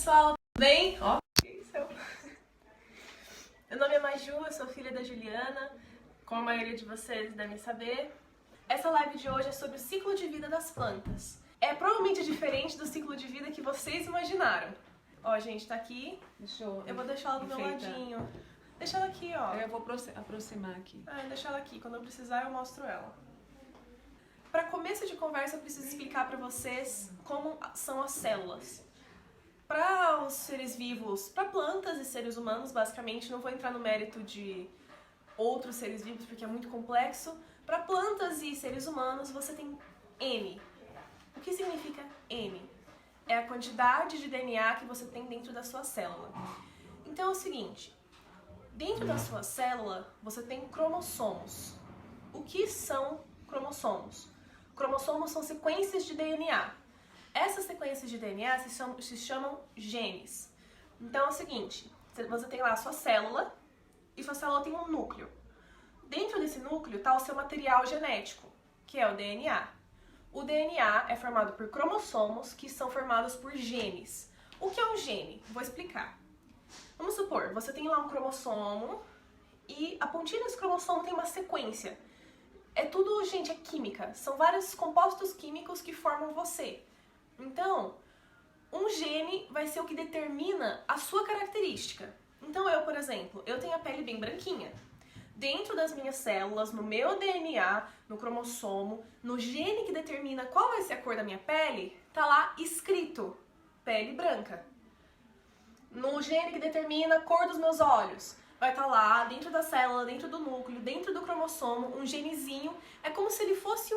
pessoal, tudo bem? Ó, que isso? Meu nome é Maju, eu sou filha da Juliana, como a maioria de vocês devem saber. Essa live de hoje é sobre o ciclo de vida das plantas. É provavelmente diferente do ciclo de vida que vocês imaginaram. Ó, gente, tá aqui. Eu vou deixar ela do meu ladinho. Deixa ela aqui, ó. Eu vou aproximar aqui. Deixa ela aqui. Quando eu precisar, eu mostro ela. Para começo de conversa, eu preciso explicar para vocês como são as células. Para os seres vivos, para plantas e seres humanos, basicamente, não vou entrar no mérito de outros seres vivos porque é muito complexo. Para plantas e seres humanos, você tem N. O que significa N? É a quantidade de DNA que você tem dentro da sua célula. Então é o seguinte, dentro da sua célula, você tem cromossomos. O que são cromossomos? Cromossomos são sequências de DNA. Essas sequências de DNA se chamam genes. Então é o seguinte, você tem lá a sua célula e sua célula tem um núcleo. Dentro desse núcleo está o seu material genético, que é o DNA. O DNA é formado por cromossomos que são formados por genes. O que é um gene? Vou explicar. Vamos supor, você tem lá um cromossomo e a pontinha desse cromossomo tem uma sequência. É tudo, gente, é química. São vários compostos químicos que formam você. Então, um gene vai ser o que determina a sua característica. Então eu, por exemplo, eu tenho a pele bem branquinha. Dentro das minhas células, no meu DNA, no cromossomo, no gene que determina qual vai ser a cor da minha pele, tá lá escrito pele branca. No gene que determina a cor dos meus olhos, vai estar lá dentro da célula, dentro do núcleo, dentro do cromossomo, um genezinho. É como se ele fosse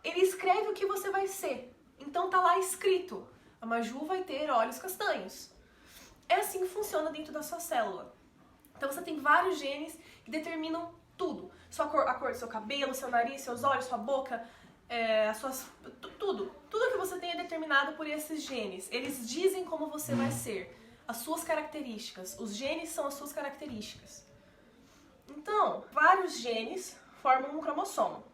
ele escreve o que você vai ser. Então tá lá escrito, a Maju vai ter olhos castanhos. É assim que funciona dentro da sua célula. Então você tem vários genes que determinam tudo. A cor do seu cabelo, seu nariz, seus olhos, sua boca, tudo. Tudo que você tem é determinado por esses genes. Eles dizem como você vai ser, as suas características. Os genes são as suas características. Então, vários genes formam um cromossomo.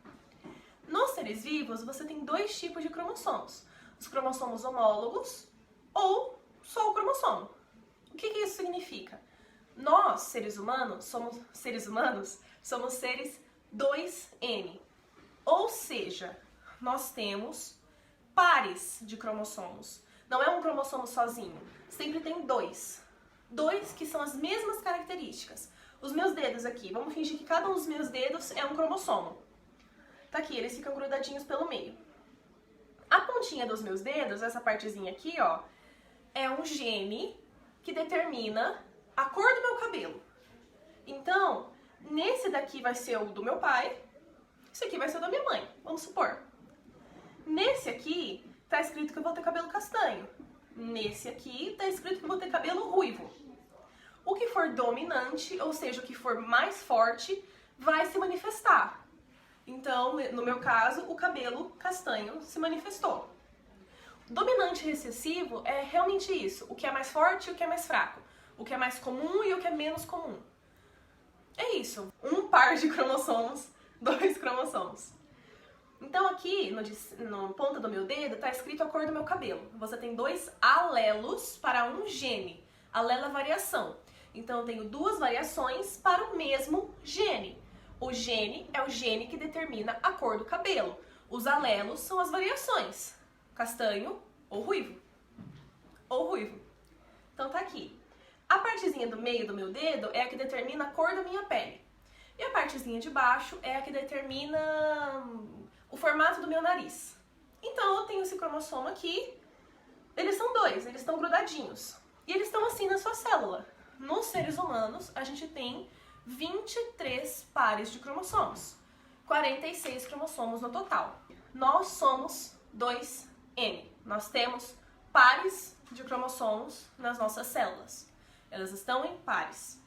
Nos seres vivos, você tem dois tipos de cromossomos. Os cromossomos homólogos ou só o cromossomo. O que isso significa? Nós, seres humanos, somos seres 2N. Ou seja, nós temos pares de cromossomos. Não é um cromossomo sozinho. Sempre tem dois. Dois que são as mesmas características. Os meus dedos aqui, vamos fingir que cada um dos meus dedos é um cromossomo. Tá aqui, eles ficam grudadinhos pelo meio. A pontinha dos meus dedos, essa partezinha aqui, ó, é um gene que determina a cor do meu cabelo. Então, nesse daqui vai ser o do meu pai, esse aqui vai ser o da minha mãe, vamos supor. Nesse aqui, tá escrito que eu vou ter cabelo castanho. Nesse aqui, tá escrito que eu vou ter cabelo ruivo. O que for dominante, ou seja, o que for mais forte, vai se manifestar. Então, no meu caso, o cabelo castanho se manifestou. Dominante e recessivo é realmente isso, o que é mais forte e o que é mais fraco. O que é mais comum e o que é menos comum. É isso, um par de cromossomos, dois cromossomos. Então aqui, na ponta do meu dedo, está escrito a cor do meu cabelo. Você tem dois alelos para um gene. Alelo é variação. Então eu tenho duas variações para o mesmo gene. O gene é o gene que determina a cor do cabelo. Os alelos são as variações. Castanho ou ruivo. Ou ruivo. Então tá aqui. A partezinha do meio do meu dedo é a que determina a cor da minha pele. E a partezinha de baixo é a que determina o formato do meu nariz. Então eu tenho esse cromossomo aqui. Eles são dois, eles estão grudadinhos. E eles estão assim na sua célula. Nos seres humanos, a gente tem 23 pares de cromossomos. 46 cromossomos no total. Nós somos 2N. Nós temos pares de cromossomos nas nossas células. Elas estão em pares.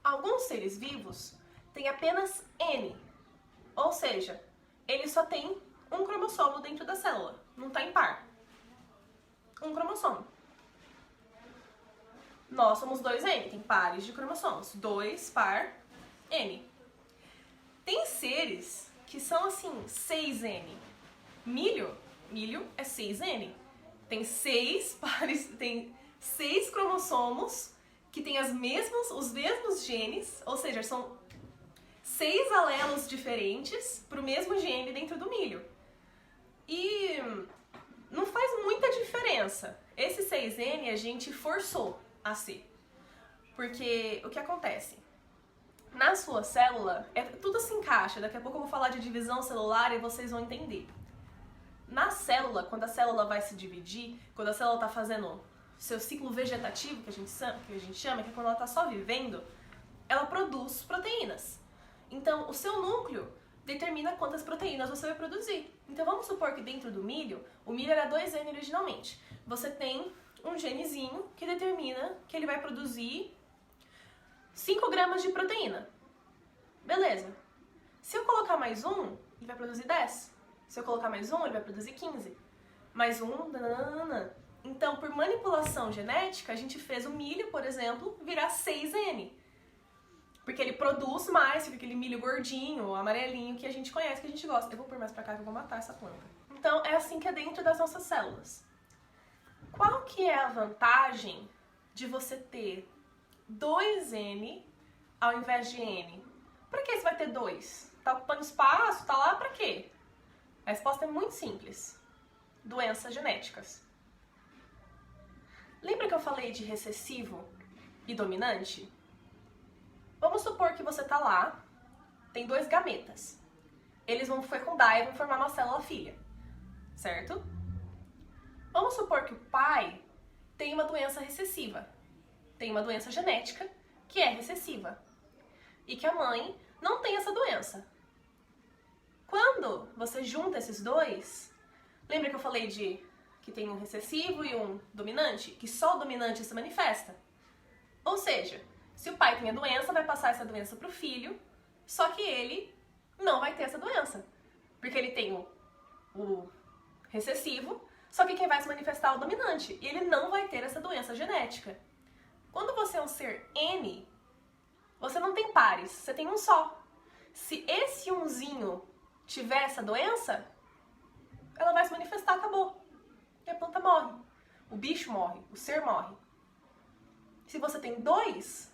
Alguns seres vivos têm apenas N. Ou seja, ele só tem um cromossomo dentro da célula. Não está em par. Um cromossomo. Nós somos 2N, tem pares de cromossomos. 2 par N. Tem seres que são assim, 6N. Milho é 6N. Tem 6 pares, tem 6 cromossomos que têm os mesmos genes, ou seja, são 6 alelos diferentes para o mesmo gene dentro do milho. E não faz muita diferença. Esse 6N a gente forçou a ser. Porque o que acontece? Na sua célula, tudo se encaixa. Daqui a pouco eu vou falar de divisão celular e vocês vão entender. Na célula, quando a célula vai se dividir, quando a célula está fazendo seu ciclo vegetativo, que a gente chama, que é quando ela está só vivendo, ela produz proteínas. Então, o seu núcleo determina quantas proteínas você vai produzir. Então, vamos supor que dentro do milho, o milho era 2N originalmente. Você tem um genezinho que determina que ele vai produzir 5 gramas de proteína. Beleza. Se eu colocar mais um, ele vai produzir 10. Se eu colocar mais um, ele vai produzir 15. Mais um, nananana. Então, por manipulação genética, a gente fez o milho, por exemplo, virar 6N. Porque ele produz mais, fica aquele milho gordinho, amarelinho, que a gente conhece, que a gente gosta. Eu vou pôr mais pra cá que eu vou matar essa planta. Então, é assim que é dentro das nossas células. Qual que é a vantagem de você ter 2N ao invés de N? Pra que você vai ter 2? Tá ocupando espaço, tá lá pra quê? A resposta é muito simples. Doenças genéticas. Lembra que eu falei de recessivo e dominante? Vamos supor que você tá lá, tem 2 gametas. Eles vão fecundar e vão formar uma célula filha, certo? Vamos supor que o pai tem uma doença recessiva, tem uma doença genética que é recessiva, e que a mãe não tem essa doença. Quando você junta esses dois, lembra que eu falei que tem um recessivo e um dominante? Que só o dominante se manifesta? Ou seja, se o pai tem a doença, vai passar essa doença para o filho, só que ele não vai ter essa doença. Porque ele tem o recessivo, só que quem vai se manifestar é o dominante. E ele não vai ter essa doença genética. Quando você é um ser N, você não tem pares, você tem um só. Se esse umzinho tiver essa doença, ela vai se manifestar, acabou. E a planta morre. O bicho morre, o ser morre. Se você tem 2,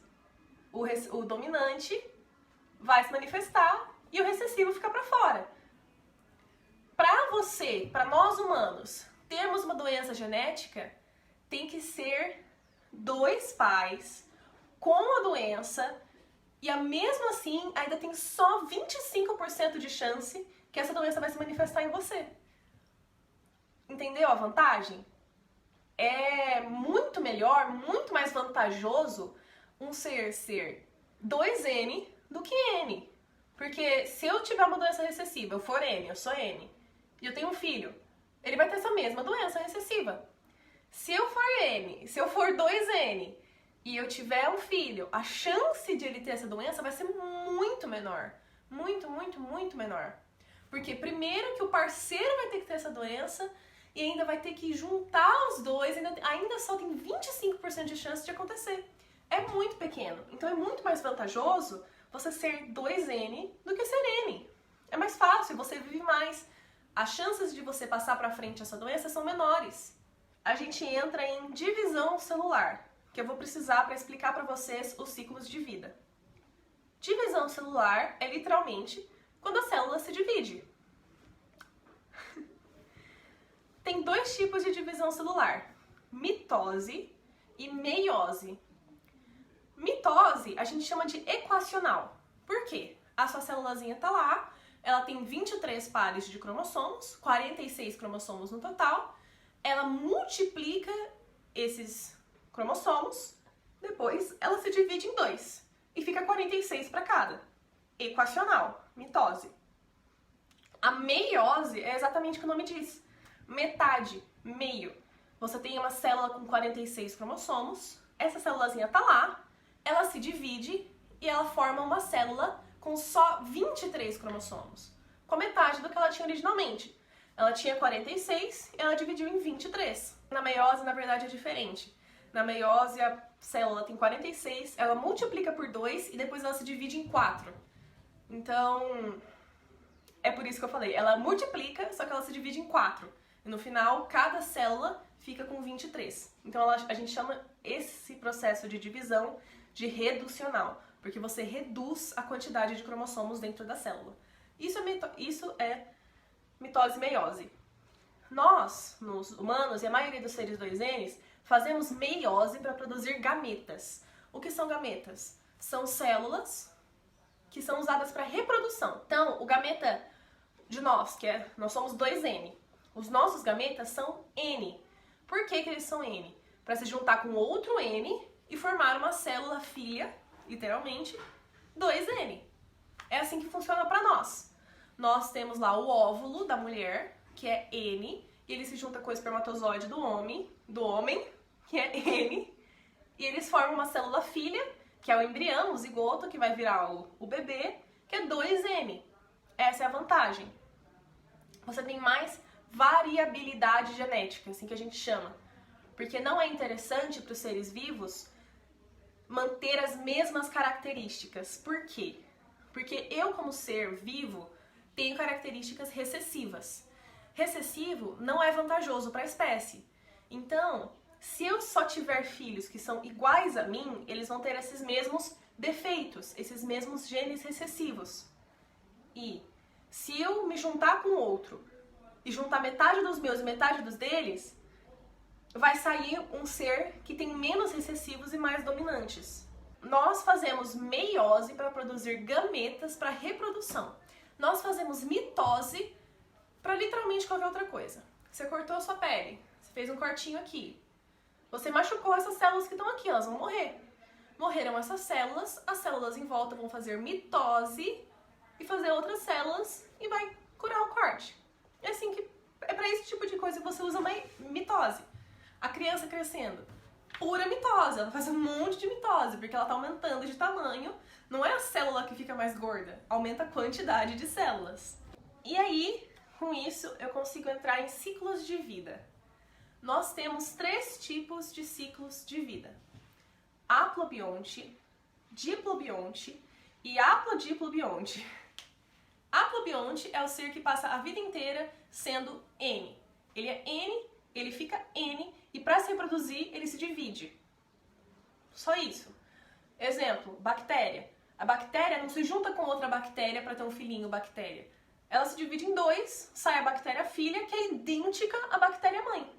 o dominante vai se manifestar e o recessivo fica para fora. Para nós humanos, termos uma doença genética, tem que ser 2 pais com a doença e mesmo assim ainda tem só 25% de chance que essa doença vai se manifestar em você. Entendeu a vantagem? É muito melhor, muito mais vantajoso um ser 2N do que N. Porque se eu tiver uma doença recessiva, eu for N, eu sou N, e eu tenho um filho, ele vai ter essa mesma doença recessiva. Se eu for N, se eu for 2N e eu tiver um filho, a chance de ele ter essa doença vai ser muito menor. Muito, muito, muito menor. Porque primeiro que o parceiro vai ter que ter essa doença e ainda vai ter que juntar os dois, ainda só tem 25% de chance de acontecer. É muito pequeno. Então é muito mais vantajoso você ser 2N do que ser N. É mais fácil, você vive mais. As chances de você passar para frente essa doença são menores. A gente entra em divisão celular, que eu vou precisar para explicar para vocês os ciclos de vida. Divisão celular é literalmente quando a célula se divide. Tem 2 tipos de divisão celular, mitose e meiose. Mitose a gente chama de equacional. Por quê? A sua célulazinha tá lá, ela tem 23 pares de cromossomos, 46 cromossomos no total, ela multiplica esses cromossomos, depois ela se divide em 2 e fica 46 para cada. Equacional, mitose. A meiose é exatamente o que o nome diz. Metade, meio. Você tem uma célula com 46 cromossomos, essa célulazinha tá lá, ela se divide e ela forma uma célula com só 23 cromossomos, com a metade do que ela tinha originalmente. Ela tinha 46 e ela dividiu em 23. Na meiose, na verdade, é diferente. Na meiose, a célula tem 46, ela multiplica por 2 e depois ela se divide em 4. Então, é por isso que eu falei, ela multiplica, só que ela se divide em 4. E no final, cada célula fica com 23. Então a gente chama esse processo de divisão de reducional, porque você reduz a quantidade de cromossomos dentro da célula. Isso é mitose e meiose. Nós, nos humanos e a maioria dos seres 2N, fazemos meiose para produzir gametas. O que são gametas? São células que são usadas para reprodução. Então, o gameta de nós, nós somos 2N. Os nossos gametas são N. Por que eles são N? Para se juntar com outro N e formar uma célula filha, literalmente, 2N. É assim que funciona para nós. Nós temos lá o óvulo da mulher, que é N, e ele se junta com o espermatozoide do homem, que é N, e eles formam uma célula filha, que é o embrião, o zigoto, que vai virar o bebê, que é 2N. Essa é a vantagem. Você tem mais variabilidade genética, assim que a gente chama. Porque não é interessante para os seres vivos manter as mesmas características. Por quê? Porque eu, como ser vivo, tenho características recessivas. Recessivo não é vantajoso para a espécie. Então, se eu só tiver filhos que são iguais a mim, eles vão ter esses mesmos defeitos, esses mesmos genes recessivos. E se eu me juntar com outro e juntar metade dos meus e metade dos deles, vai sair um ser que tem menos recessivos e mais dominantes. Nós fazemos meiose para produzir gametas para reprodução. Nós fazemos mitose para literalmente qualquer outra coisa. Você cortou a sua pele, você fez um cortinho aqui. Você machucou essas células que estão aqui, elas vão morrer. Morreram essas células, as células em volta vão fazer mitose e fazer outras células e vai curar o corte. É assim que é para esse tipo de coisa que você usa uma mitose. A criança crescendo, pura mitose, ela faz um monte de mitose, porque ela está aumentando de tamanho. Não é a célula que fica mais gorda, aumenta a quantidade de células. E aí, com isso, eu consigo entrar em ciclos de vida. Nós temos 3 tipos de ciclos de vida: haplobionte, diplobionte e haplodiplobionte. Haplobionte é o ser que passa a vida inteira sendo N. Ele é N, ele fica N e para se reproduzir ele se divide. Só isso. Exemplo, bactéria. A bactéria não se junta com outra bactéria para ter um filhinho bactéria. Ela se divide em 2, sai a bactéria filha, que é idêntica à bactéria mãe.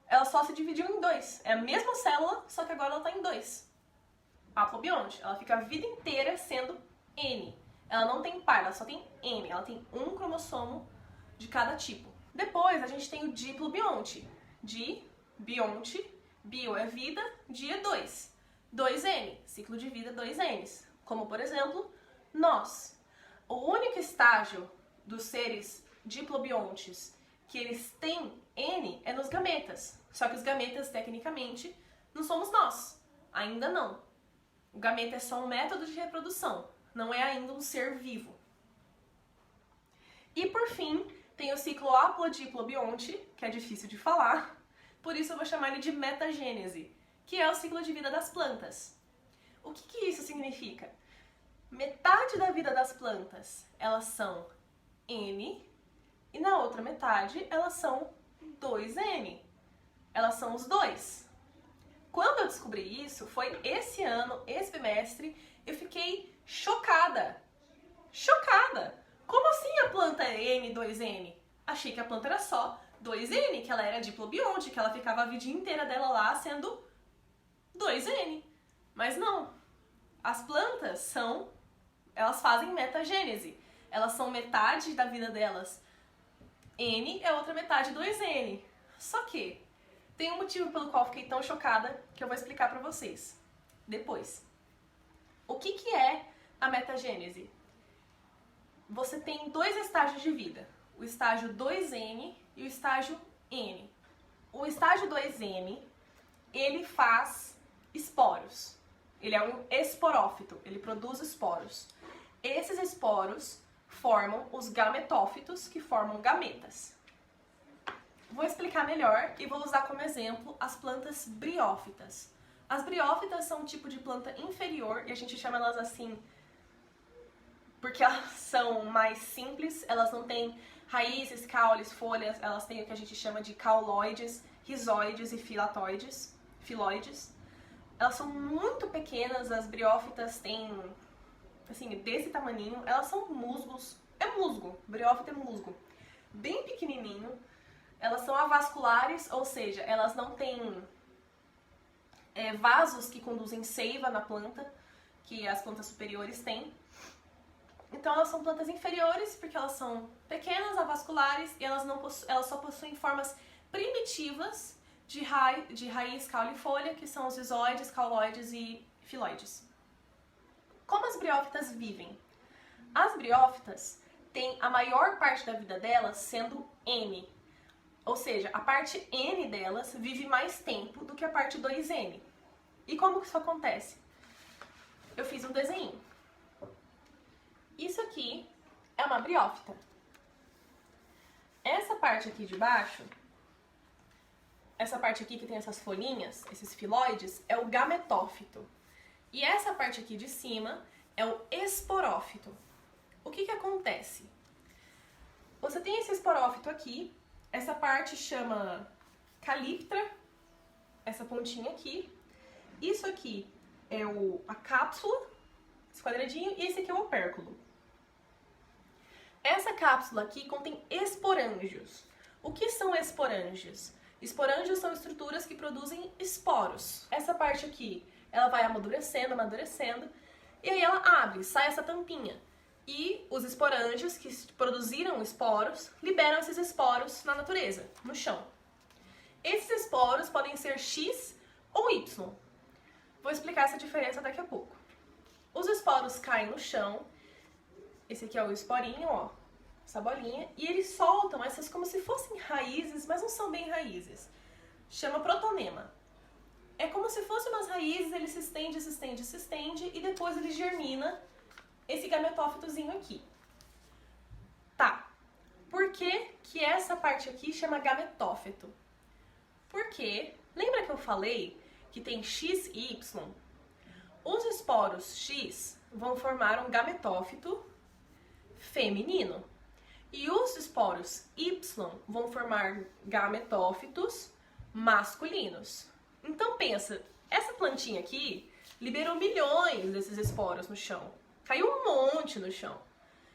Ela só se dividiu em 2. É a mesma célula, só que agora ela está em 2. Haplobionte, ela fica a vida inteira sendo N. Ela não tem par, ela só tem N. Ela tem um cromossomo de cada tipo. Depois a gente tem o diplobionte. Bionte, bio é vida, di é 2. 2N, ciclo de vida 2Ns. Como, por exemplo, nós. O único estágio dos seres diplobiontes que eles têm N é nos gametas. Só que os gametas, tecnicamente, não somos nós. Ainda não. O gameta é só um método de reprodução. Não é ainda um ser vivo. E, por fim, tem o ciclo haplodiplobionte, que é difícil de falar. Por isso eu vou chamar ele de metagênese, que é o ciclo de vida das plantas. O que isso significa? Metade da vida das plantas, elas são N, e na outra metade, elas são 2N. Elas são os 2. Quando eu descobri isso, foi esse ano, esse bimestre, eu fiquei chocada. Chocada! Como assim a planta é N, 2N? Achei que a planta era só 2N, que ela era diplobionte, que ela ficava a vida inteira dela lá sendo 2N. Mas não. As plantas elas fazem metagênese. Elas são metade da vida delas N, é outra metade 2N. Só que tem um motivo pelo qual fiquei tão chocada que eu vou explicar pra vocês depois. O que é a metagênese? Você tem 2 estágios de vida, o estágio 2N e o estágio N. O estágio 2N, ele faz esporos. Ele é um esporófito, ele produz esporos. Esses esporos formam os gametófitos, que formam gametas. Vou explicar melhor e vou usar como exemplo as plantas briófitas. As briófitas são um tipo de planta inferior e a gente chama elas assim porque elas são mais simples, elas não têm raízes, caules, folhas, elas têm o que a gente chama de cauloides, rizóides e filóides. Elas são muito pequenas, as briófitas têm, assim, desse tamaninho, elas são musgos, é musgo, briófita é musgo, bem pequenininho. Elas são avasculares, ou seja, elas não têm vasos que conduzem seiva na planta, que as plantas superiores têm. Então elas são plantas inferiores porque elas são pequenas, avasculares, e elas só possuem formas primitivas de raiz, caule e folha, que são os rizóides, cauloides e filóides. Como as briófitas vivem? As briófitas têm a maior parte da vida delas sendo N, ou seja, a parte N delas vive mais tempo do que a parte 2N. E como que isso acontece? Eu fiz um desenho. Isso aqui é uma briófita. Essa parte aqui de baixo, essa parte aqui que tem essas folhinhas, esses filóides, é o gametófito. E essa parte aqui de cima é o esporófito. O que acontece? Você tem esse esporófito aqui, essa parte chama calíptra, essa pontinha aqui. Isso aqui é a cápsula, esse quadradinho, e esse aqui é o opérculo. Essa cápsula aqui contém esporângios. O que são esporângios? Esporângios são estruturas que produzem esporos. Essa parte aqui, ela vai amadurecendo, e aí ela abre, sai essa tampinha. E os esporângios que produziram esporos, liberam esses esporos na natureza, no chão. Esses esporos podem ser X ou Y. Vou explicar essa diferença daqui a pouco. Os esporos caem no chão, esse aqui é o esporinho, ó, essa bolinha, e eles soltam essas como se fossem raízes, mas não são bem raízes. Chama protonema. É como se fossem umas raízes, ele se estende, e depois ele germina esse gametófitozinho aqui. Tá, por que essa parte aqui chama gametófito? Porque, lembra que eu falei que tem X e Y? Os esporos X vão formar um gametófito feminino. E os esporos Y vão formar gametófitos masculinos. Então pensa, essa plantinha aqui liberou milhões desses esporos no chão. Caiu um monte no chão.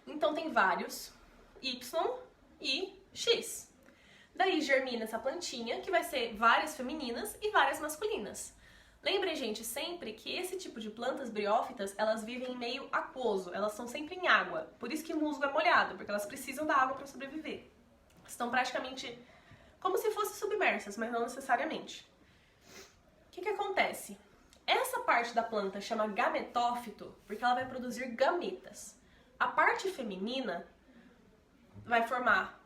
Então tem vários Y e X. Daí germina essa plantinha, que vai ser várias femininas e várias masculinas. Lembrem, gente, sempre que esse tipo de plantas briófitas, elas vivem em meio aquoso, elas são sempre em água. Por isso que musgo é molhado, porque elas precisam da água para sobreviver. Estão praticamente como se fossem submersas, mas não necessariamente. O que acontece? Essa parte da planta chama gametófito porque ela vai produzir gametas. A parte feminina vai formar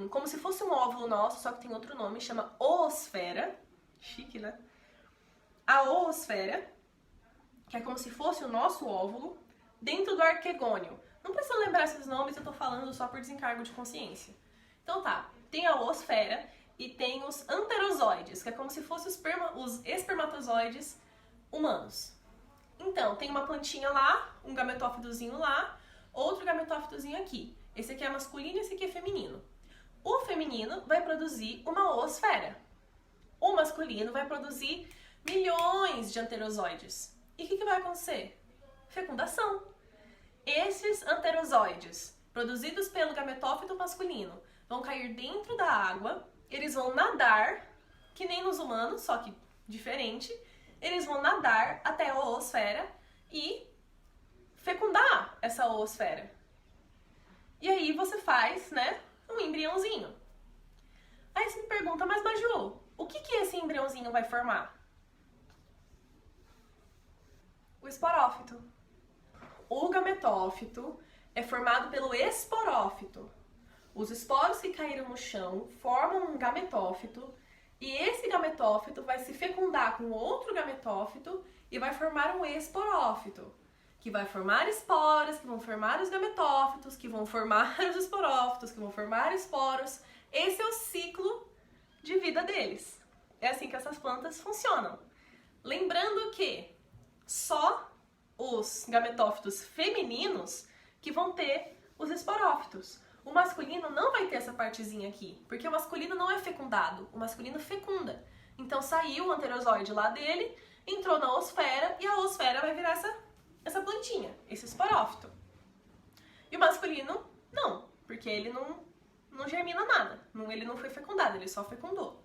como se fosse um óvulo nosso, só que tem outro nome, chama oosfera. Chique, né? A oosfera, que é como se fosse o nosso óvulo, dentro do arquegônio. Não precisa lembrar esses nomes, eu tô falando só por desencargo de consciência. Então tá, tem a oosfera e tem os anterozoides, que é como se fossem os espermatozoides humanos. Então, tem uma plantinha lá, um gametófitozinho lá, outro gametófitozinho aqui. Esse aqui é masculino e esse aqui é feminino. O feminino vai produzir uma oosfera. O masculino vai produzir milhões de anterozoides. E o que vai acontecer? Fecundação. Esses anterozoides, produzidos pelo gametófito masculino, vão cair dentro da água, eles vão nadar, que nem nos humanos, só que diferente, eles vão nadar até a oosfera e fecundar essa oosfera. E aí você faz, né, um embriãozinho. Aí você me pergunta, mas Maju, o que esse embriãozinho vai formar? O esporófito. O gametófito é formado pelo esporófito. Os esporos que caíram no chão formam um gametófito e esse gametófito vai se fecundar com outro gametófito e vai formar um esporófito, que vai formar esporos, que vão formar os gametófitos, que vão formar os esporófitos, que vão formar esporos. Esse é o ciclo de vida deles. É assim que essas plantas funcionam. Lembrando que só os gametófitos femininos que vão ter os esporófitos. O masculino não vai ter essa partezinha aqui, porque o masculino não é fecundado, o masculino fecunda. Então saiu o anterozoide lá dele, entrou na oosfera e a oosfera vai virar essa plantinha, esse esporófito. E o masculino não, porque ele não germina nada, ele não foi fecundado, ele só fecundou.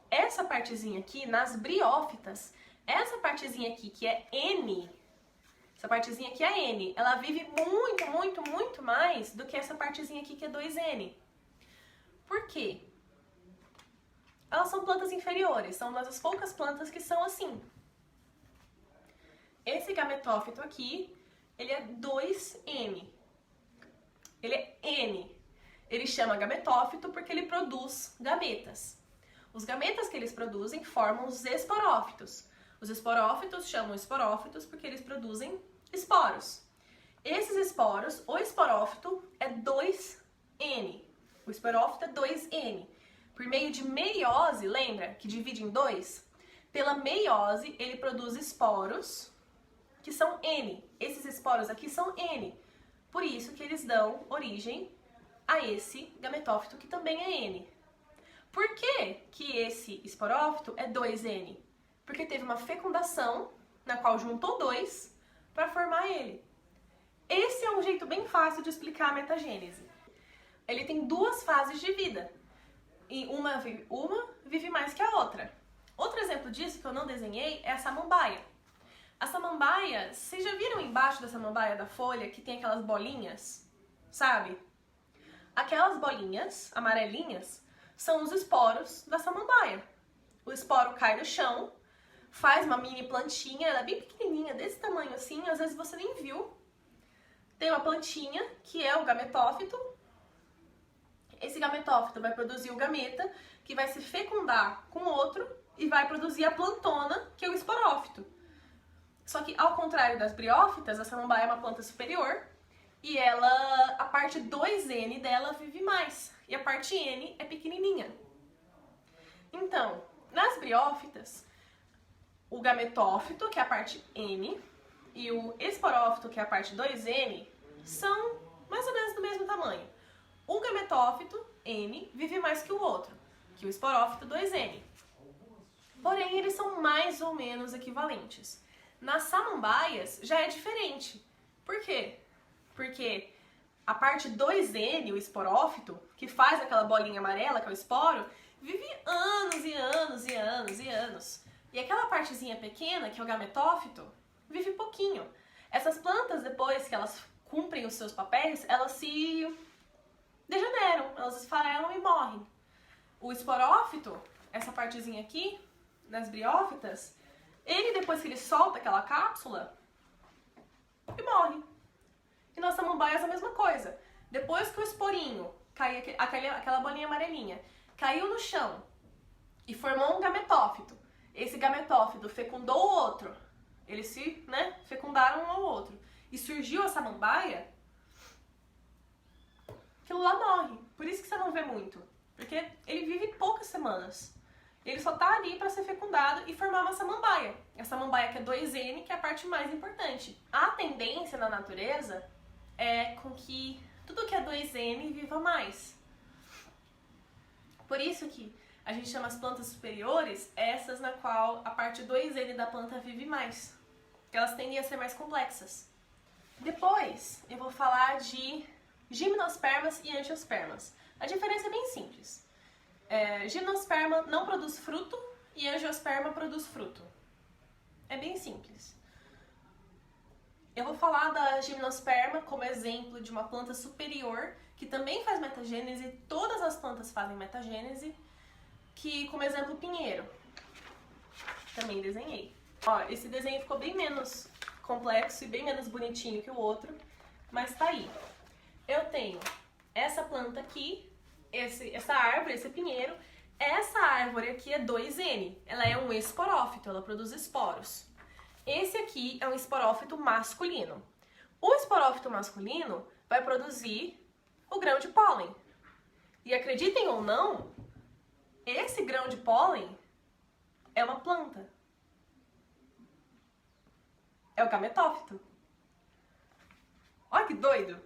Essa partezinha aqui, nas briófitas, essa partezinha aqui que é N, essa partezinha aqui é N, ela vive muito, muito, muito mais do que essa partezinha aqui que é 2N. Por quê? Elas são plantas inferiores, são uma das poucas plantas que são assim. Esse gametófito aqui, ele é 2N. Ele é N. Ele chama gametófito porque ele produz gametas. Os gametas que eles produzem formam os esporófitos. Os esporófitos chamam esporófitos porque eles produzem esporos. Esses esporos, o esporófito é 2N. O esporófito é 2N. Por meio de meiose, lembra que divide em 2? Pela meiose, ele produz esporos que são N. Esses esporos aqui são N. Por isso que eles dão origem a esse gametófito que também é N. Por que que esse esporófito é 2N? Porque teve uma fecundação na qual juntou 2 para formar ele. Esse é um jeito bem fácil de explicar a metagênese. Ele tem duas fases de vida. E uma vive mais que a outra. Outro exemplo disso que eu não desenhei é a samambaia. A samambaia, vocês já viram embaixo da samambaia da folha que tem aquelas bolinhas? Sabe? Aquelas bolinhas amarelinhas são os esporos da samambaia. O esporo cai no chão, faz uma mini plantinha, ela é bem pequenininha, desse tamanho assim, às vezes você nem viu. Tem uma plantinha que é o gametófito. Esse gametófito vai produzir o gameta, que vai se fecundar com outro e vai produzir a plantona, que é o esporófito. Só que, ao contrário das briófitas, a samambaia é uma planta superior e a parte 2N dela vive mais e a parte N é pequenininha. Então, nas briófitas, o gametófito, que é a parte N, e o esporófito, que é a parte 2N, são mais ou menos do mesmo tamanho. O gametófito, N, vive mais que o outro, que o esporófito 2N. Porém, eles são mais ou menos equivalentes. Nas samambaias já é diferente. Por quê? Porque a parte 2N, o esporófito, que faz aquela bolinha amarela, que é o esporo, vive anos e anos e anos e anos. E aquela partezinha pequena, que é o gametófito, vive pouquinho. Essas plantas, depois que elas cumprem os seus papéis, elas se degeneram, elas esfarelam e morrem. O esporófito, essa partezinha aqui, nas briófitas, ele, depois que ele solta aquela cápsula, ele morre. E nas samambaias a mesma coisa. Depois que o esporinho, aquela bolinha amarelinha, caiu no chão e formou um gametófito, esse gametófito fecundou o outro, eles se fecundaram um ao outro, e surgiu a samambaia, aquilo lá morre. Por isso que você não vê muito, porque ele vive poucas semanas. Ele só tá ali para ser fecundado e formar uma samambaia. A samambaia que é 2N, que é a parte mais importante. A tendência na natureza é com que tudo que é 2N viva mais. Por isso que a gente chama as plantas superiores essas na qual a parte 2N da planta vive mais. Porque elas tendem a ser mais complexas. Depois eu vou falar de gimnospermas e angiospermas. A diferença é bem simples. Gimnosperma não produz fruto e angiosperma produz fruto. É bem simples. Eu vou falar da gimnosperma como exemplo de uma planta superior que também faz metagênese, todas as plantas fazem metagênese, que como exemplo o pinheiro. Também desenhei. Ó, esse desenho ficou bem menos complexo e bem menos bonitinho que o outro, mas tá aí. Eu tenho essa planta aqui, essa árvore, esse pinheiro. Essa árvore aqui é 2N, ela é um esporófito, ela produz esporos. Esse aqui é um esporófito masculino. O esporófito masculino vai produzir o grão de pólen. E acreditem ou não, esse grão de pólen é uma planta. É o gametófito. Olha que doido!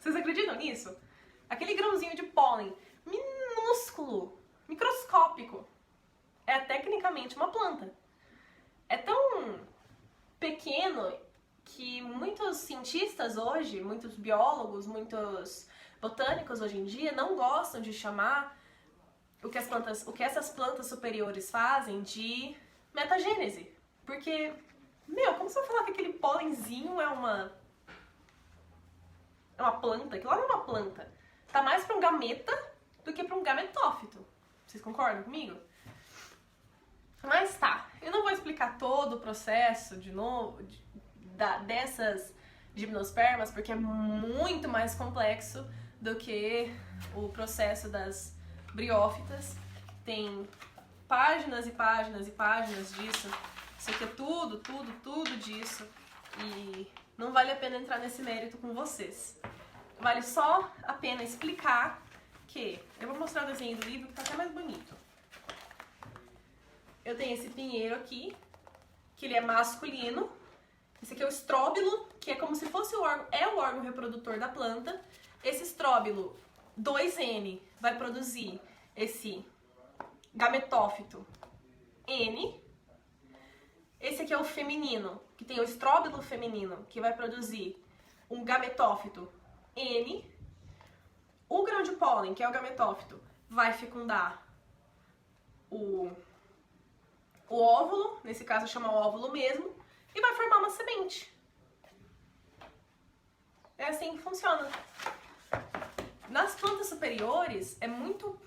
Vocês acreditam nisso? Aquele grãozinho de pólen minúsculo, microscópico, é tecnicamente uma planta. É tão pequeno que muitos cientistas hoje, muitos biólogos, muitos botânicos hoje em dia não gostam de chamar o que essas plantas superiores fazem de metagênese. Porque, como você vai falar que aquele pólenzinho é uma planta? Aquilo lá não é uma planta. Tá mais pra um gameta do que pra um gametófito. Vocês concordam comigo? Mas tá, eu não vou explicar todo o processo de novo dessas gimnospermas, porque é muito mais complexo do que o processo das briófitas. Tem páginas e páginas e páginas disso. Isso aqui é tudo disso. E não vale a pena entrar nesse mérito com vocês. Vale só a pena explicar que... Eu vou mostrar o desenho do livro que tá até mais bonito. Eu tenho esse pinheiro aqui, que ele é masculino. Esse aqui é o estróbilo, que é como se fosse o órgão reprodutor da planta. Esse estróbilo 2N vai produzir esse gametófito N. Esse aqui é o feminino, que tem o estróbilo feminino, que vai produzir um gametófito N. O grão de pólen, que é o gametófito, vai fecundar o óvulo, nesse caso chama óvulo mesmo, e vai formar uma semente. É assim que funciona. Nas plantas superiores, é muito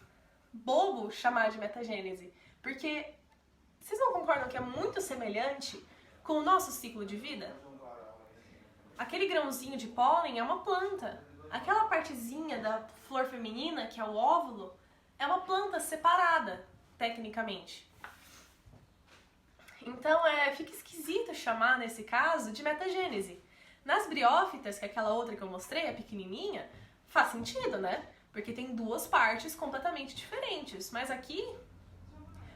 bobo chamar de metagênese, porque vocês não concordam que é muito semelhante com o nosso ciclo de vida? Aquele grãozinho de pólen é uma planta. Aquela partezinha da flor feminina, que é o óvulo, é uma planta separada, tecnicamente. Então, fica esquisito chamar, nesse caso, de metagênese. Nas briófitas, que é aquela outra que eu mostrei, a pequenininha, faz sentido, né? Porque tem duas partes completamente diferentes. Mas aqui,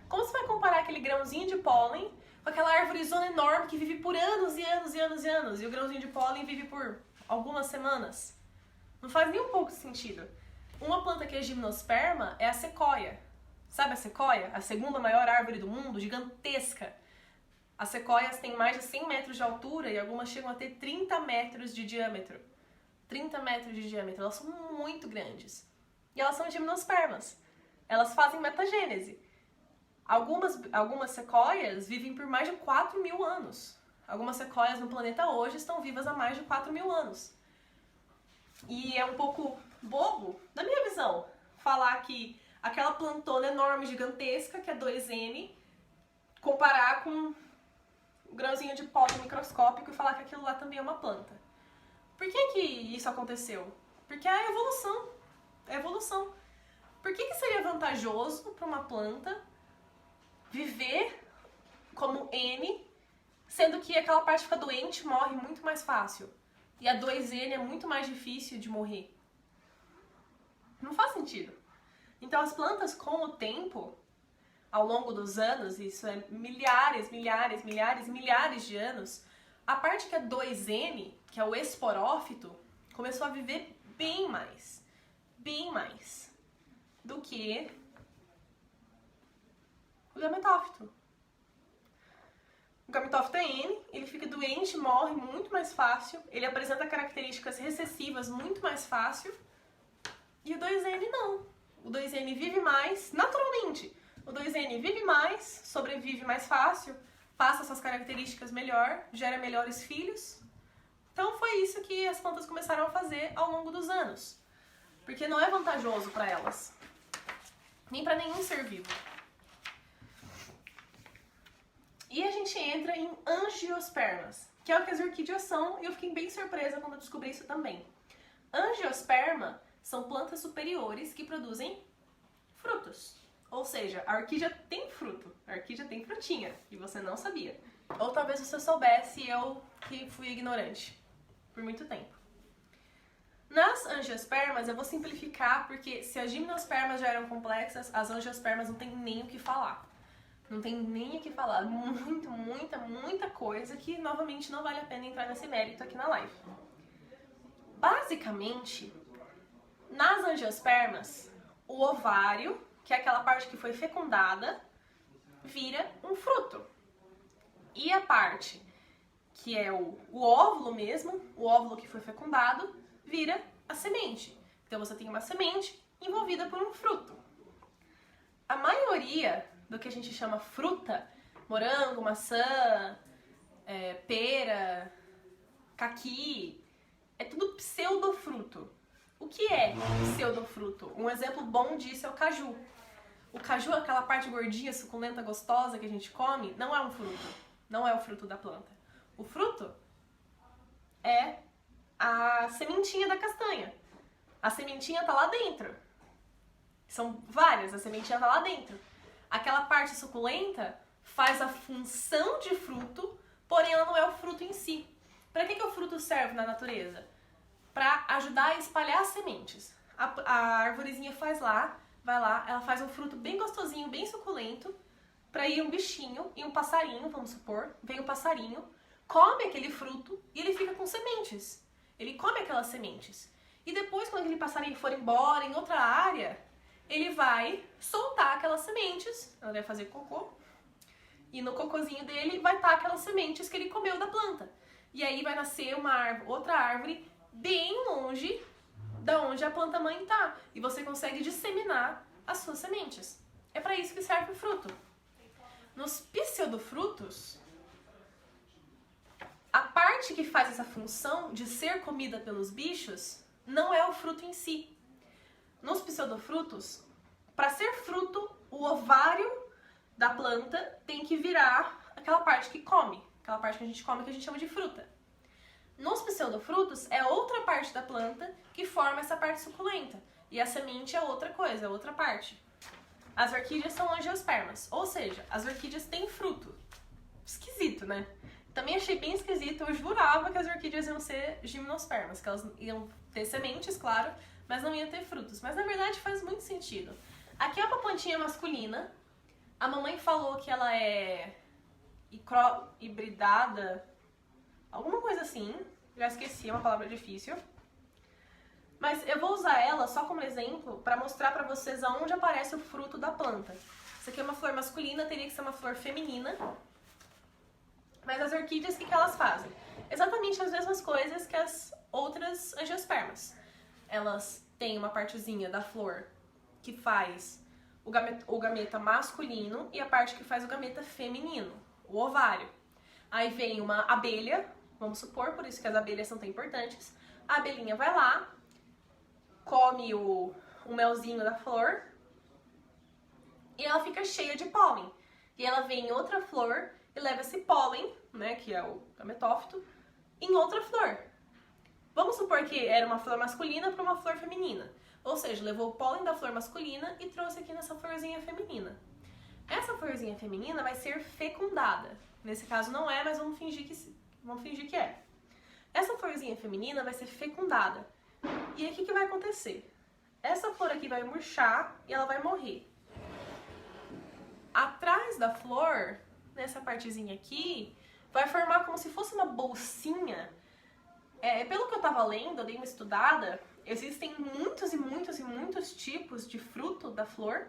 como você vai comparar aquele grãozinho de pólen com aquela árvorezona enorme que vive por anos e anos e anos e anos, e o grãozinho de pólen vive por algumas semanas? Não faz nem um pouco sentido. Uma planta que é gimnosperma é a sequoia. Sabe a sequoia? A segunda maior árvore do mundo, gigantesca. As sequoias têm mais de 100 metros de altura e algumas chegam a ter 30 metros de diâmetro. 30 metros de diâmetro, elas são muito grandes. E elas são gimnospermas. Elas fazem metagênese. Algumas sequoias vivem por mais de 4.000 anos. Algumas sequoias no planeta hoje estão vivas há mais de 4.000 anos. E é um pouco bobo, na minha visão, falar que aquela plantona enorme, gigantesca, que é 2N, comparar com o grãozinho de pólen microscópico e falar que aquilo lá também é uma planta. Por que isso aconteceu? Porque é a evolução. É a evolução. Por que seria vantajoso para uma planta viver como N, sendo que aquela parte fica doente, morre muito mais fácil? E a 2N é muito mais difícil de morrer. Não faz sentido. Então as plantas, com o tempo, ao longo dos anos, isso é milhares de anos, a parte que é 2N, que é o esporófito, começou a viver bem mais do que o gametófito. O gametófito é N, ele fica doente, morre muito mais fácil, ele apresenta características recessivas muito mais fácil, e o 2N não. O 2N vive mais naturalmente. O 2N vive mais, sobrevive mais fácil, passa essas características melhor, gera melhores filhos. Então foi isso que as plantas começaram a fazer ao longo dos anos. Porque não é vantajoso para elas, nem para nenhum ser vivo. E a gente entra em angiospermas, que é o que as orquídeas são, e eu fiquei bem surpresa quando eu descobri isso também. Angiosperma são plantas superiores que produzem frutos. Ou seja, a orquídea tem fruto, a orquídea tem frutinha, e você não sabia. Ou talvez você soubesse e eu que fui ignorante por muito tempo. Nas angiospermas, eu vou simplificar, porque se as gimnospermas já eram complexas, as angiospermas não tem nem o que falar. Não tem nem o que falar. Muita coisa que, novamente, não vale a pena entrar nesse mérito aqui na live. Basicamente, nas angiospermas, o ovário, que é aquela parte que foi fecundada, vira um fruto. E a parte que é o óvulo mesmo, o óvulo que foi fecundado, vira a semente. Então você tem uma semente envolvida por um fruto. A maioria do que a gente chama fruta, morango, maçã, pera, caqui, é tudo pseudofruto. O que é pseudofruto? Um exemplo bom disso é o caju. O caju, aquela parte gordinha, suculenta, gostosa que a gente come, não é um fruto. Não é o fruto da planta. O fruto é a sementinha da castanha. A sementinha tá lá dentro. São várias, a sementinha tá lá dentro. Aquela parte suculenta faz a função de fruto, porém ela não é o fruto em si. Para que o fruto serve na natureza? Para ajudar a espalhar as sementes. A arvorezinha vai lá, ela faz um fruto bem gostosinho, bem suculento, para ir um bichinho e um passarinho, vamos supor, vem um passarinho, come aquele fruto e ele fica com sementes. Ele come aquelas sementes. E depois, quando aquele passarinho for embora em outra área, ele vai soltar aquelas sementes, ela vai fazer cocô, e no cocôzinho dele vai estar aquelas sementes que ele comeu da planta. E aí vai nascer outra árvore bem longe da onde a planta mãe está. E você consegue disseminar as suas sementes. É para isso que serve o fruto. Nos pseudofrutos, a parte que faz essa função de ser comida pelos bichos não é o fruto em si. Nos pseudofrutos, para ser fruto, o ovário da planta tem que virar aquela parte que come, aquela parte que a gente come que a gente chama de fruta. Nos pseudofrutos, é outra parte da planta que forma essa parte suculenta. E a semente é outra coisa, é outra parte. As orquídeas são angiospermas, ou seja, as orquídeas têm fruto. Esquisito, né? Também achei bem esquisito, eu jurava que as orquídeas iam ser gimnospermas, que elas iam ter sementes, claro, mas não iam ter frutos. Mas na verdade faz muito sentido. Aqui é uma plantinha masculina, a mamãe falou que ela é hibridada, alguma coisa assim, já esqueci, é uma palavra difícil. Mas eu vou usar ela só como exemplo para mostrar para vocês aonde aparece o fruto da planta. Isso aqui é uma flor masculina, teria que ser uma flor feminina. Mas as orquídeas, o que elas fazem? Exatamente as mesmas coisas que as outras angiospermas. Elas têm uma partezinha da flor que faz o gameta masculino e a parte que faz o gameta feminino, o ovário. Aí vem uma abelha, vamos supor, por isso que as abelhas são tão importantes. A abelhinha vai lá, come o melzinho da flor e ela fica cheia de pólen. E ela vem em outra flor e leva esse pólen, né, que é o gametófito, em outra flor. Vamos supor que era uma flor masculina para uma flor feminina. Ou seja, levou o pólen da flor masculina e trouxe aqui nessa florzinha feminina. Essa florzinha feminina vai ser fecundada. Nesse caso não é, mas vamos fingir que é. Essa florzinha feminina vai ser fecundada. E aí o que vai acontecer? Essa flor aqui vai murchar e ela vai morrer. Atrás da flor, nessa partezinha aqui, vai formar como se fosse uma bolsinha. Pelo que eu tava lendo, eu dei uma estudada, existem muitos e muitos e muitos tipos de fruto da flor,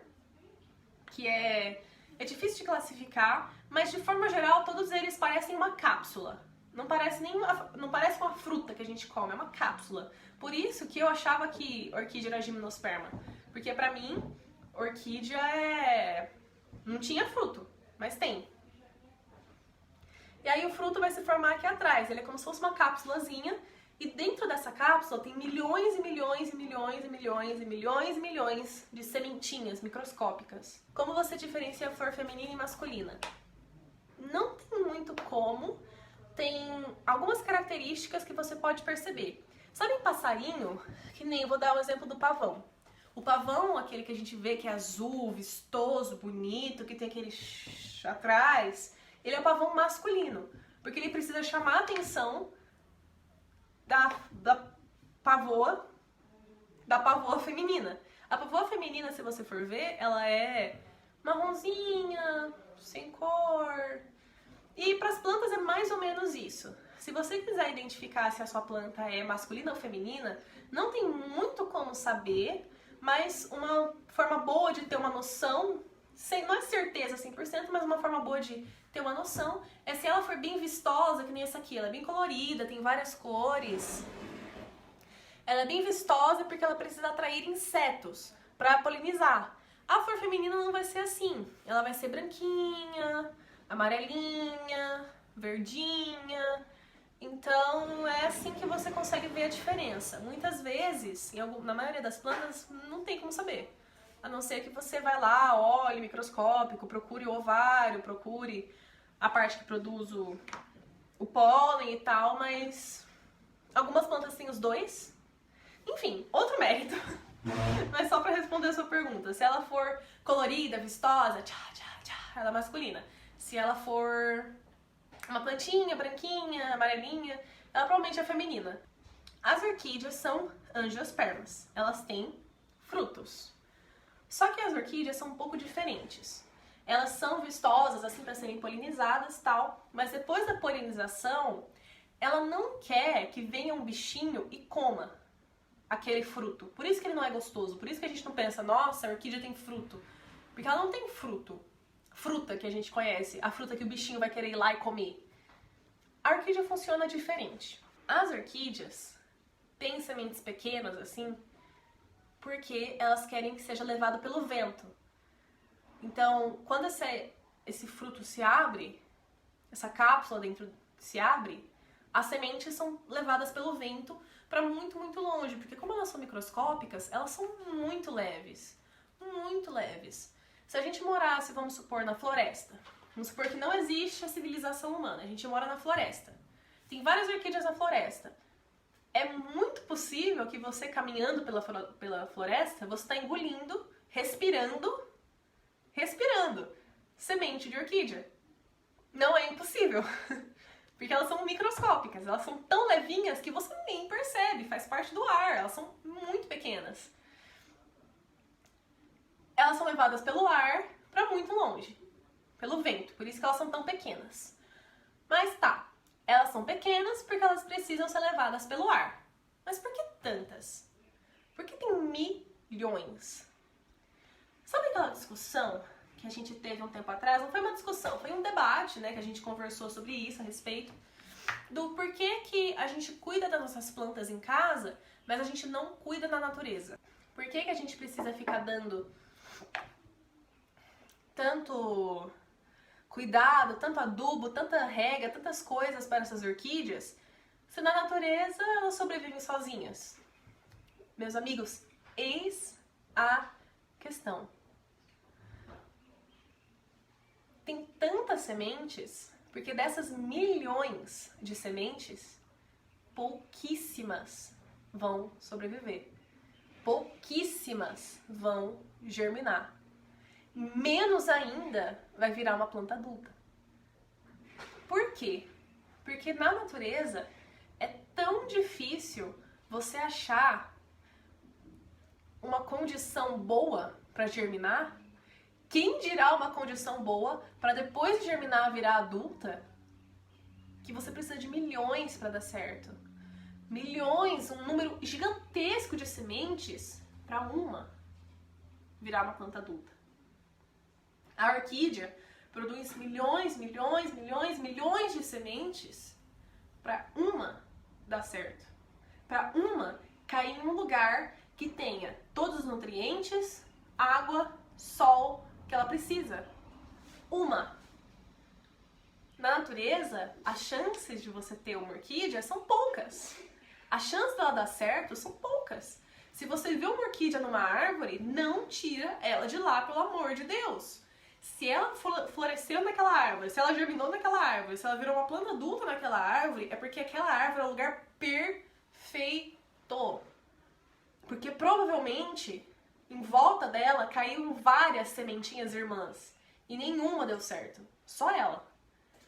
que é difícil de classificar, mas de forma geral todos eles parecem uma cápsula. Não parece uma fruta que a gente come, é uma cápsula. Por isso que eu achava que orquídea era gimnosperma, porque pra mim, orquídea não tinha fruto, mas tem. E aí o fruto vai se formar aqui atrás, ele é como se fosse uma cápsulazinha, e dentro dessa cápsula tem milhões e milhões e milhões e milhões e milhões e milhões de sementinhas microscópicas. Como você diferencia flor feminina e masculina? Não tem muito como, tem algumas características que você pode perceber. Sabe passarinho? Que nem, eu vou dar o exemplo do pavão. O pavão, aquele que a gente vê que é azul, vistoso, bonito, que tem aquele atrás, ele é o pavão masculino, porque ele precisa chamar a atenção da pavoa feminina. A pavoa feminina, se você for ver, ela é marronzinha, sem cor. E para as plantas é mais ou menos isso. Se você quiser identificar se a sua planta é masculina ou feminina, não tem muito como saber, mas uma forma boa de ter uma noção, não é certeza 100%, mas uma forma boa de ter uma noção, é se ela for bem vistosa, que nem essa aqui, ela é bem colorida, tem várias cores. Ela é bem vistosa porque ela precisa atrair insetos para polinizar. A flor feminina não vai ser assim, ela vai ser branquinha, amarelinha, verdinha. Então é assim que você consegue ver a diferença. Muitas vezes, na maioria das plantas, não tem como saber. A não ser que você vai lá, olhe microscópico, procure o ovário, procure a parte que produz o pólen e tal, mas algumas plantas têm os dois. Enfim, outro mérito. Mas só pra responder a sua pergunta, se ela for colorida, vistosa, ela é masculina. Se ela for uma plantinha branquinha, amarelinha, ela provavelmente é feminina. As orquídeas são angiospermas. Elas têm frutos. Só que as orquídeas são um pouco diferentes. Elas são vistosas assim para serem polinizadas, tal, mas depois da polinização, ela não quer que venha um bichinho e coma aquele fruto. Por isso que ele não é gostoso. Por isso que a gente não pensa, nossa, a orquídea tem fruto. Porque ela não tem fruto. Fruta que a gente conhece, a fruta que o bichinho vai querer ir lá e comer. A orquídea funciona diferente. As orquídeas têm sementes pequenas assim, porque elas querem que seja levado pelo vento. Então, quando esse fruto se abre, essa cápsula dentro se abre, as sementes são levadas pelo vento para muito, muito longe, porque como elas são microscópicas, elas são muito leves. Muito leves. Se a gente morasse, vamos supor, na floresta, vamos supor que não existe a civilização humana, a gente mora na floresta. Tem várias orquídeas na floresta. É muito possível que você, caminhando pela floresta, você está engolindo, respirando semente de orquídea. Não é impossível. Porque elas são microscópicas, elas são tão levinhas que você nem percebe, faz parte do ar, elas são muito pequenas. Elas são levadas pelo ar para muito longe, pelo vento, por isso que elas são tão pequenas. Mas tá, elas são pequenas porque elas precisam ser levadas pelo ar. Mas por que tantas? Porque tem milhões. Sabe aquela discussão que a gente teve um tempo atrás? Não foi uma discussão, foi um debate, né, que a gente conversou sobre isso a respeito do porquê que a gente cuida das nossas plantas em casa, mas a gente não cuida da natureza. Por que a gente precisa ficar dando tanto cuidado, tanto adubo, tanta rega, tantas coisas para essas orquídeas, se na natureza elas sobrevivem sozinhas? Meus amigos, eis a questão. Tem tantas sementes, porque dessas milhões de sementes, pouquíssimas vão sobreviver. Pouquíssimas vão germinar. Menos ainda vai virar uma planta adulta. Por quê? Porque na natureza é tão difícil você achar uma condição boa para germinar. Quem dirá uma condição boa para depois de germinar virar adulta, que você precisa de milhões para dar certo. Milhões, um número gigantesco de sementes para uma virar uma planta adulta. A orquídea produz milhões de sementes para uma dar certo. Para uma cair em um lugar que tenha todos os nutrientes, água, sol que ela precisa. Uma. Na natureza, as chances de você ter uma orquídea são poucas. As chances dela dar certo são poucas. Se você vê uma orquídea numa árvore, não tira ela de lá, pelo amor de Deus. Se ela floresceu naquela árvore, se ela germinou naquela árvore, se ela virou uma planta adulta naquela árvore, é porque aquela árvore é o lugar perfeito. Porque provavelmente em volta dela caíram várias sementinhas irmãs e nenhuma deu certo. Só ela.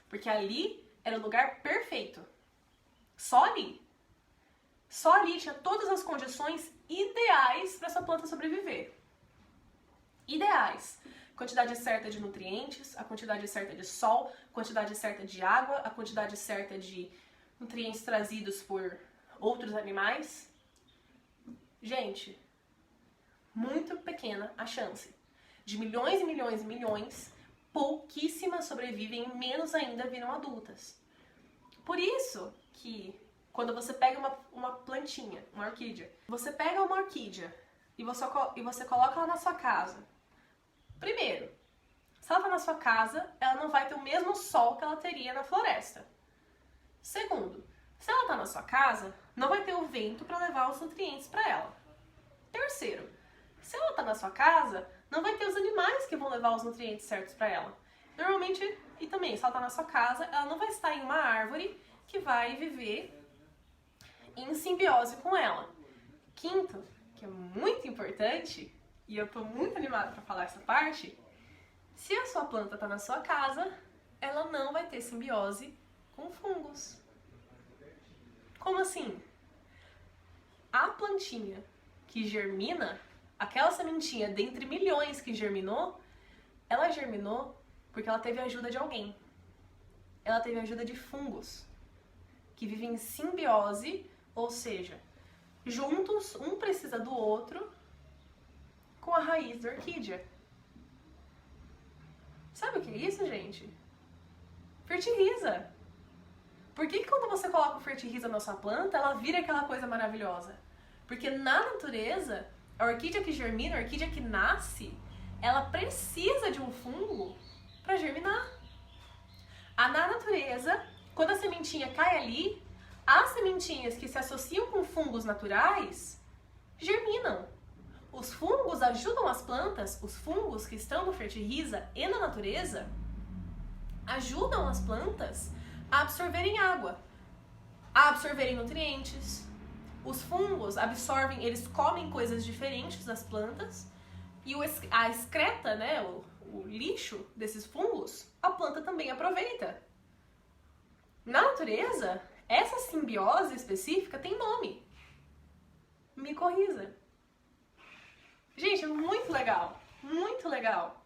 Porque ali era o lugar perfeito. Só ali. Só ali tinha todas as condições ideais para essa planta sobreviver. Ideais. Quantidade certa de nutrientes, a quantidade certa de sol, quantidade certa de água, a quantidade certa de nutrientes trazidos por outros animais. Gente, muito pequena a chance. De milhões e milhões e milhões, pouquíssimas sobrevivem e menos ainda viram adultas. Por isso que quando você pega uma plantinha, uma orquídea, você pega uma orquídea e você coloca ela na sua casa. Primeiro, se ela está na sua casa, ela não vai ter o mesmo sol que ela teria na floresta. Segundo, se ela está na sua casa, não vai ter o vento para levar os nutrientes para ela. Terceiro, se ela está na sua casa, não vai ter os animais que vão levar os nutrientes certos para ela. Normalmente, e também, se ela está na sua casa, ela não vai estar em uma árvore que vai viver em simbiose com ela. Quinto, que é muito importante, e eu estou muito animada para falar essa parte, se a sua planta está na sua casa, ela não vai ter simbiose com fungos. Como assim? A plantinha que germina, aquela sementinha dentre milhões que germinou, ela germinou porque ela teve a ajuda de alguém. Ela teve a ajuda de fungos, que vivem em simbiose, ou seja, juntos, um precisa do outro, com a raiz da orquídea. Sabe o que é isso, gente? Fertiliza. Por que quando você coloca o fertiliza na sua planta, ela vira aquela coisa maravilhosa? Porque na natureza, a orquídea que germina, a orquídea que nasce, ela precisa de um fungo para germinar. Na natureza, quando a sementinha cai ali, as sementinhas que se associam com fungos naturais germinam. Os fungos ajudam as plantas, os fungos que estão no fertiliza e na natureza, ajudam as plantas a absorverem água, a absorverem nutrientes. Os fungos absorvem, eles comem coisas diferentes das plantas e a excreta, né, o lixo desses fungos, a planta também aproveita. Na natureza, essa simbiose específica tem nome: micorriza. Gente, muito legal, muito legal.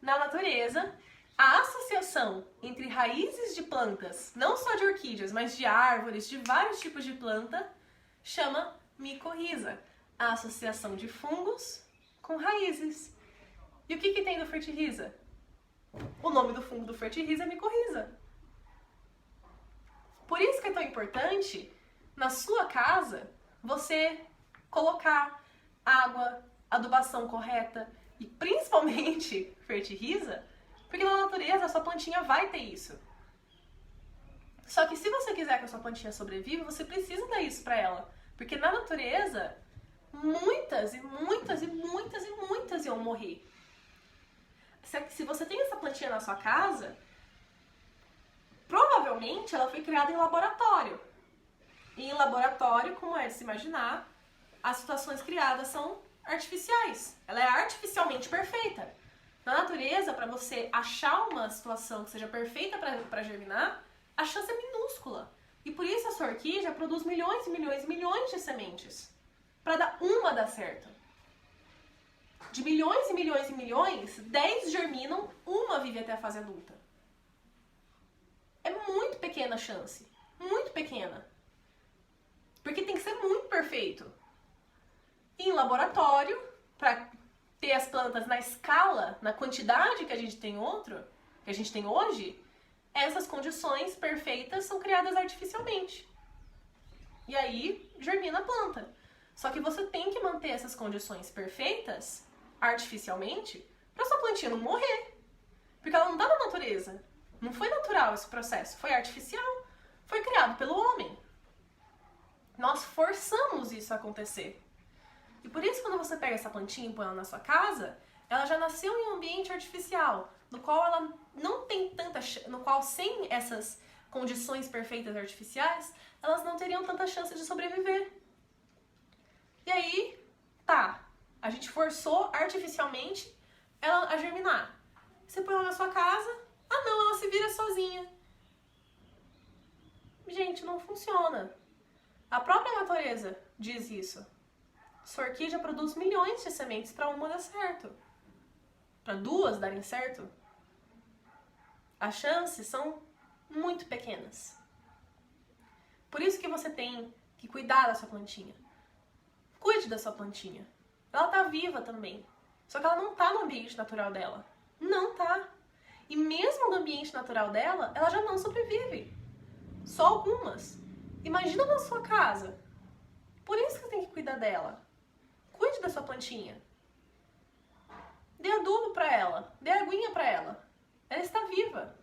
Na natureza, a associação entre raízes de plantas, não só de orquídeas, mas de árvores, de vários tipos de planta, chama micorriza. A associação de fungos com raízes. E o que tem no fertiliza? O nome do fungo do fertiliza é micorriza. Por isso que é tão importante, na sua casa, você colocar água, adubação correta e principalmente fertiliza, porque na natureza a sua plantinha vai ter isso. Só que se você quiser que a sua plantinha sobreviva, você precisa dar isso para ela. Porque na natureza, muitas e muitas e muitas e muitas iam morrer. Se você tem essa plantinha na sua casa, provavelmente ela foi criada em laboratório. E em laboratório, como é de se imaginar, as situações criadas são artificiais. Ela é artificialmente perfeita. Na natureza, para você achar uma situação que seja perfeita para germinar, a chance é minúscula. E por isso a sua orquídea produz milhões e milhões e milhões de sementes para uma dar certo. De milhões e milhões e milhões, 10 germinam, uma vive até a fase adulta. É muito pequena a chance. Muito pequena. Porque tem que ser muito perfeito. Em laboratório, para ter as plantas na escala, na quantidade que a gente tem hoje, essas condições perfeitas são criadas artificialmente. E aí germina a planta. Só que você tem que manter essas condições perfeitas artificialmente para sua plantinha não morrer. Porque ela não está na natureza. Não foi natural esse processo, foi artificial. Foi criado pelo homem. Nós forçamos isso a acontecer. E por isso, quando você pega essa plantinha e põe ela na sua casa, ela já nasceu em um ambiente artificial, no qual ela não tem no qual sem essas condições perfeitas artificiais, elas não teriam tanta chance de sobreviver. E aí, a gente forçou artificialmente ela a germinar. Você põe ela na sua casa, não, ela se vira sozinha. Gente, não funciona. A própria natureza diz isso. Sua orquídea produz milhões de sementes para uma dar certo. Para duas darem certo. As chances são muito pequenas. Por isso que você tem que cuidar da sua plantinha. Cuide da sua plantinha. Ela tá viva também. Só que ela não tá no ambiente natural dela. Não tá. E mesmo no ambiente natural dela, ela já não sobrevive. Só algumas. Imagina na sua casa. Por isso que você tem que cuidar dela. Cuide da sua plantinha. Dê adubo pra ela. Dê aguinha pra ela. Ela está viva.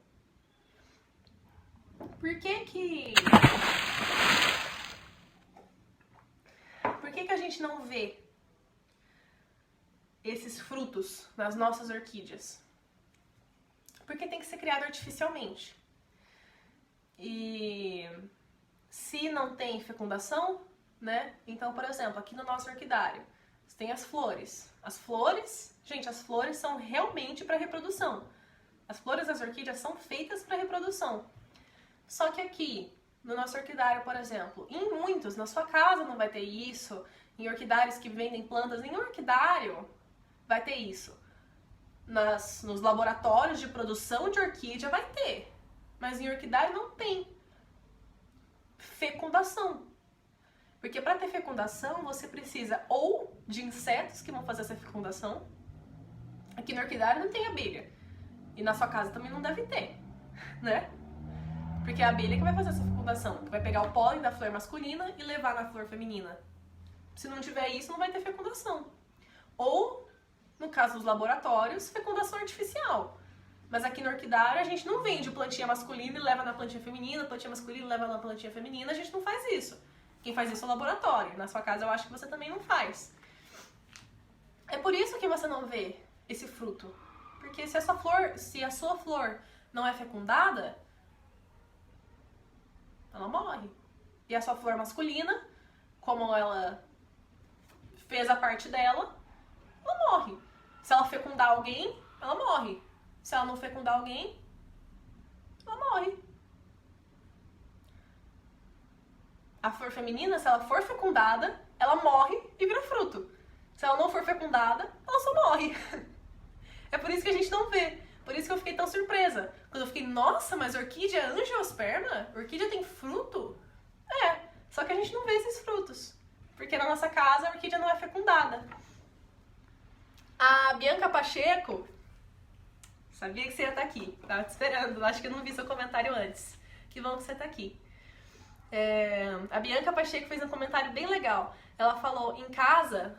Por que a gente não vê esses frutos nas nossas orquídeas? Porque tem que ser criado artificialmente. E se não tem fecundação, né? Então, por exemplo, aqui no nosso orquidário, você tem as flores. As flores, gente, as flores são realmente para reprodução. As flores das orquídeas são feitas para reprodução. Só que aqui, no nosso orquidário, por exemplo, em muitos, na sua casa não vai ter isso, em orquidários que vendem plantas, em orquidário vai ter isso. Nos laboratórios de produção de orquídea vai ter, mas em orquidário não tem fecundação. Porque para ter fecundação, você precisa ou de insetos que vão fazer essa fecundação. Aqui no orquidário não tem abelha. E na sua casa também não deve ter, né? Porque é a abelha que vai fazer essa fecundação, que vai pegar o pólen da flor masculina e levar na flor feminina. Se não tiver isso, não vai ter fecundação. Ou, no caso dos laboratórios, fecundação artificial. Mas aqui no orquidário a gente não vende plantinha masculina e leva na plantinha feminina, plantinha masculina e leva na plantinha feminina, a gente não faz isso. Quem faz isso é o laboratório. Na sua casa eu acho que você também não faz. É por isso que você não vê esse fruto. Porque se a sua flor não é fecundada, ela morre. E a sua flor masculina, como ela fez a parte dela, ela morre. Se ela fecundar alguém, ela morre. Se ela não fecundar alguém, ela morre. A flor feminina, se ela for fecundada, ela morre e vira fruto. Se ela não for fecundada, ela só morre. É por isso que a gente não vê. Por isso que eu fiquei tão surpresa. Quando eu fiquei, nossa, mas orquídea é angiosperma? Orquídea tem fruto? É, só que a gente não vê esses frutos. Porque na nossa casa a orquídea não é fecundada. A Bianca Pacheco, sabia que você ia estar aqui. Tava te esperando, acho que eu não vi seu comentário antes. Que bom que você está aqui. A Bianca Pacheco fez um comentário bem legal. Ela falou, em casa...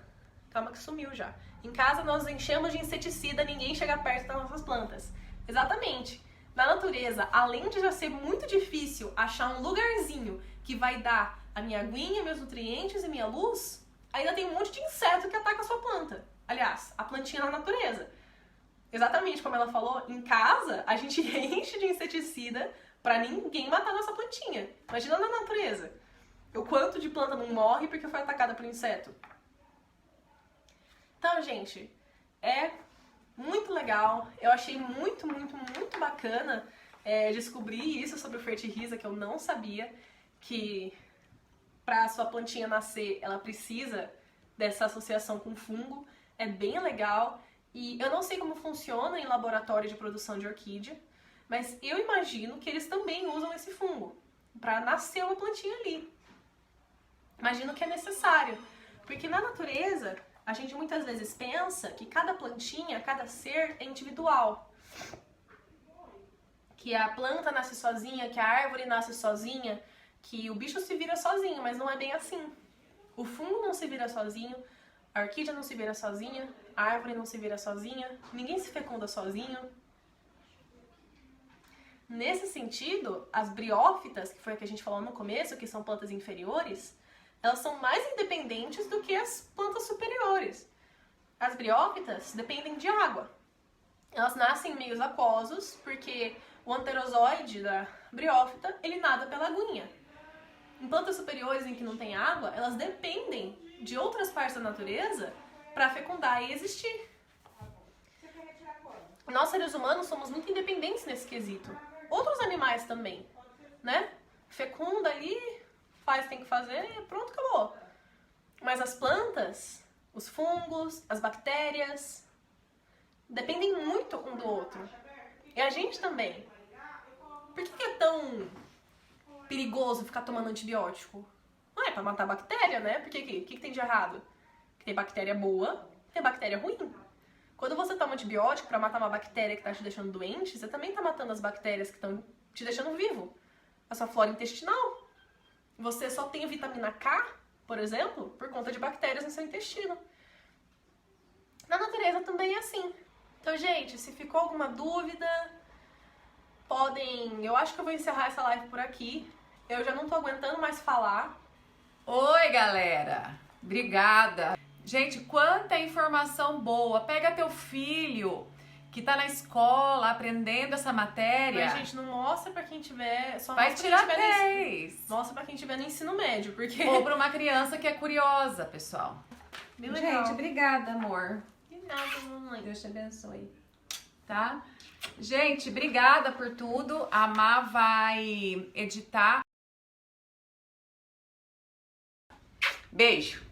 Calma que sumiu já. Em casa nós enchemos de inseticida, ninguém chega perto das nossas plantas. Exatamente. Na natureza, além de já ser muito difícil achar um lugarzinho que vai dar a minha aguinha, meus nutrientes e minha luz, ainda tem um monte de inseto que ataca a sua planta. Aliás, a plantinha na natureza. Exatamente como ela falou, em casa a gente enche de inseticida pra ninguém matar a nossa plantinha. Imagina na natureza. O quanto de planta não morre porque foi atacada por inseto. Então, gente, é muito legal. Eu achei muito bacana descobrir isso sobre o Fertiliza, que eu não sabia, que para a sua plantinha nascer, ela precisa dessa associação com fungo. É bem legal. E eu não sei como funciona em laboratório de produção de orquídea, mas eu imagino que eles também usam esse fungo para nascer uma plantinha ali. Imagino que é necessário, porque na natureza... A gente muitas vezes pensa que cada plantinha, cada ser é individual. Que a planta nasce sozinha, que a árvore nasce sozinha, que o bicho se vira sozinho, mas não é bem assim. O fungo não se vira sozinho, a orquídea não se vira sozinha, a árvore não se vira sozinha, ninguém se fecunda sozinho. Nesse sentido, as briófitas, que foi o que a gente falou no começo, que são plantas inferiores, elas são mais independentes do que as plantas superiores. As briófitas dependem de água. Elas nascem em meios aquosos porque o anterozoide da briófita, ele nada pela aguinha. Em plantas superiores em que não tem água, elas dependem de outras partes da natureza para fecundar e existir. Nós, seres humanos, somos muito independentes nesse quesito. Outros animais também, né? Fecunda ali... faz, tem que fazer e pronto, acabou. Mas as plantas, os fungos, as bactérias, dependem muito um do outro. E a gente também. Por que é tão perigoso ficar tomando antibiótico? Não é pra matar bactéria, né? Porque o que tem de errado? Que tem bactéria boa, tem bactéria ruim. Quando você toma antibiótico pra matar uma bactéria que tá te deixando doente, você também tá matando as bactérias que estão te deixando vivo. A sua flora intestinal. Você só tem vitamina K, por exemplo, por conta de bactérias no seu intestino. Na natureza também é assim. Então, gente, se ficou alguma dúvida, podem... Eu acho que eu vou encerrar essa live por aqui. Eu já não tô aguentando mais falar. Oi, galera! Obrigada! Gente, quanta informação boa! Pega teu filho que tá na escola aprendendo essa matéria. Mas, gente, não mostra pra quem tiver... Só vai mostra tirar pra quem tiver 10! Mostra pra quem tiver no ensino médio, porque... Ou pra uma criança que é curiosa, pessoal. Bem legal. Gente, obrigada, amor. De nada, mamãe. Deus te abençoe. Tá? Gente, obrigada por tudo. A Má vai editar. Beijo!